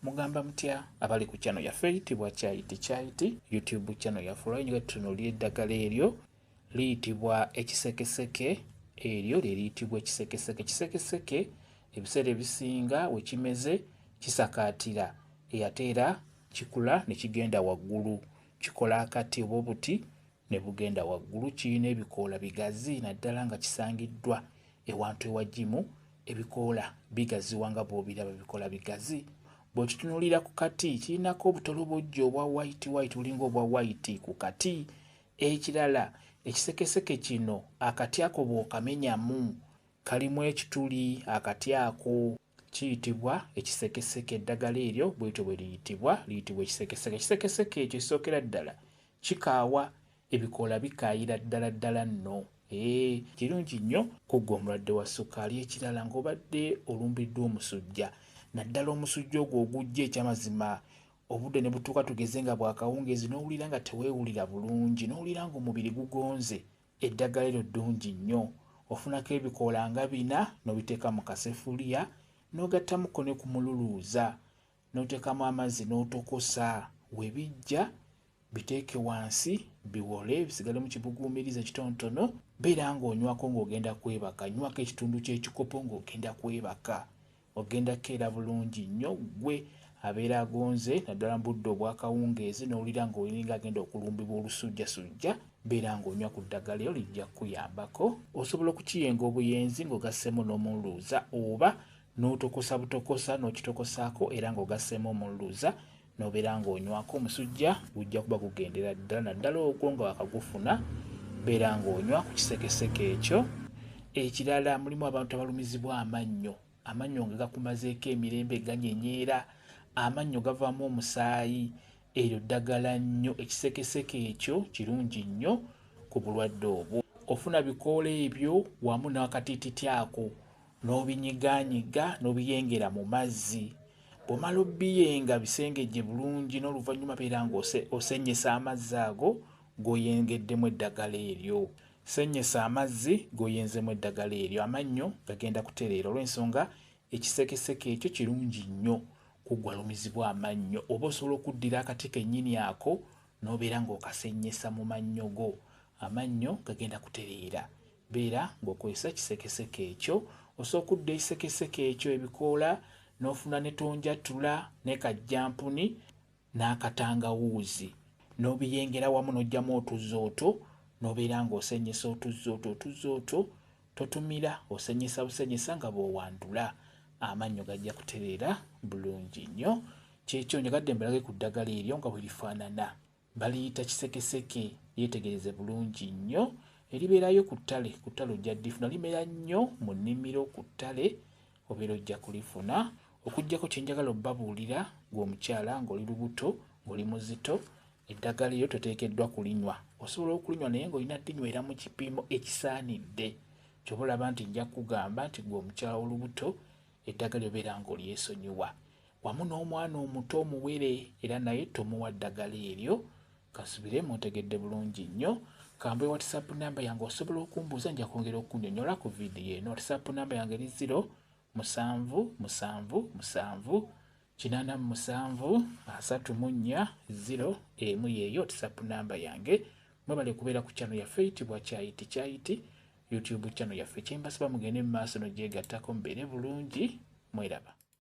Mugamba mutya abali ku channel yaffe eyitibwa Kyayiti YouTube channel yaffe olwanyuma tutunuulira eddagala eryo liyitibwa ekisekeseke. Eryo liyitibwa ekisekeseke. Ekisekeseke ebiseera ebisinga we kimeze kisakaatira ate era kikula ne kigenda waggulu. Kikola akati oba obuti ne bugenda waggulu. Kirina ebikoola bigazi naddala nga kisangiddwa ewantu ewagimu. Ebikoola bigaziwa nga bw'obiraba, bikoola bigazi. Bw'okitunuulira ku kati kirinako obutolobojjo obwa white bulinga obwa white ku kati. Ekirala ekisekeseke kino akati ako bw'okamenyamu kalimu ekituli. Akati ako kiyitibwa ekisekeseke. Eddagala eryo bw'etyo bwe liyitibwa ekisekeseke. Ekisekeseke ekyo kisookera ddala kikaawa, ebikoola bikaayira ddala nno. Kirungi nnyo kugwa omulwadde wa ssukaali. Ekirala ng'obadde olumbiddwa omusujja, naddala omusujja ogwo ogujja ekyamazima obudde ne butuuka tugeze nga bwakawungeezi n'owulira nga teweewulira bulungi, n'owulira ng'omubiri gugonze, eddagala eryo ddungi nnyo. Ofunako ebikoola nga 4 n'obiteeka mu kasefuliya n'ogattamuko ne ku mululuuza n'oteekamu amazzi n'otokosa. We bijja biteeke wansi biwole bisigale mu kibuguumiriza kitonotono. Beera ng'onywako ng'ogenda kwebaka. Nywako ekitundu ky'ekikopo ng'ogenda kwebaka. Ogenda keera bulungi nnyo. Gwe abeera agonze naddala mu budde obwakawungeezi n'owulira ng'olinga agenda okulumbibwa olusujjasujja, beera ng'onywa ku ddagala eryo lijja kukuyambako. Osobola okukiyenga obuyenzi ng'ogasseemu n'omululuuza oba n'otokosa butokosa n'okitokosaako era ng'ogasseemu omululuuza n'obeera ng'onywako. Omusujja gujja kuba gugendera ddala naddala ogwo nga wakagufuna. Beera ng'onywa ku kisekeseke ekyo. Ekirala mulimu abantu abalumizibwa amannyo. Amannyo nga gakumazeeko emirembe ganyenyeera, amannyo gavaamu omusaayi. Eryo ddagala nnyo. Ekisekeseke ekyo kirungi nnyo ku bulwadde obwo. Ofuna bikoola ebyo wamu n'akatiititi ako n'obinyigaanyiga n'obiyengera mu mazzi. Bw'omala obbiyenga bisengejje bulungi n'oluvannyuma beera ng'osennyesa amazzi ago g'oyengeddemu eddagala eryo. Sennyesa amazzi g'oyenzemu eddagala eryo, amannyo gagenda kutereera. Olw'ensonga ekisekeseke ekyo kirungi nnyo kuggwa lumizibwa amannyo. Oba osobola okuddira akati kennyini ako n'obeera ng'okasennyesa mu mannyo go, amannyo gagenda kutereera. Beera ng'okozesa ekisekeseke ekyo. Osobola okudda ekisekeseke ekyo ebikoola n'ofuna ne tonjatula ne kajjampuni n'akatangawuuzi n'obiyengera wamu n'oggyamu otuzooto n'obeera ng'osennyesa otuzooto totumira, osennyesa busennyesa nga bw'owandula. Amannyo gajja kutereera bulungi nnyo. Kyekyo njagadde mbalage ku ddagala eryo nga bwe lifaanana. Baliyita kisekeseke. Lyetegereze bulungi nnyo. Eribeerayo ku ttale ojja ddifuna. Limera nnyo mu nnimiro ku ttale, obeera ojja kulifuna. Okuggyako kye njagala obbabuulira ng'omukyala ng'oli lubuto ng'oli muzito, eddagala eryo toteekeddwa kulinywa. Osobola okulinywa naye ng'olina ddinyweera mu kipimo ekisaanidde. Ky'oba olaba nti nja kugamba nti gwe omukyala olubuto eddagala obeera ng'olyesonyiwa. Wamu n'omwana omuto omuwere era naye tomuwa ddagala eryo. Kasubire muntegedde bulungi nnyo. Kambwe WhatsApp namba yange osobola okumbuuza, nja kwongera okunnyonnyola ku vidiyo eno. WhatsApp namba yange eri 0778734 yeeyo WhatsApp namba yange. Mwebale kubeera ku channel yaffe eyitibwa Kyayiti YouTube channel yaffe. Kyembasaba mugende mu maaso n'ogyegattako mubeere bulungi. Mweraba.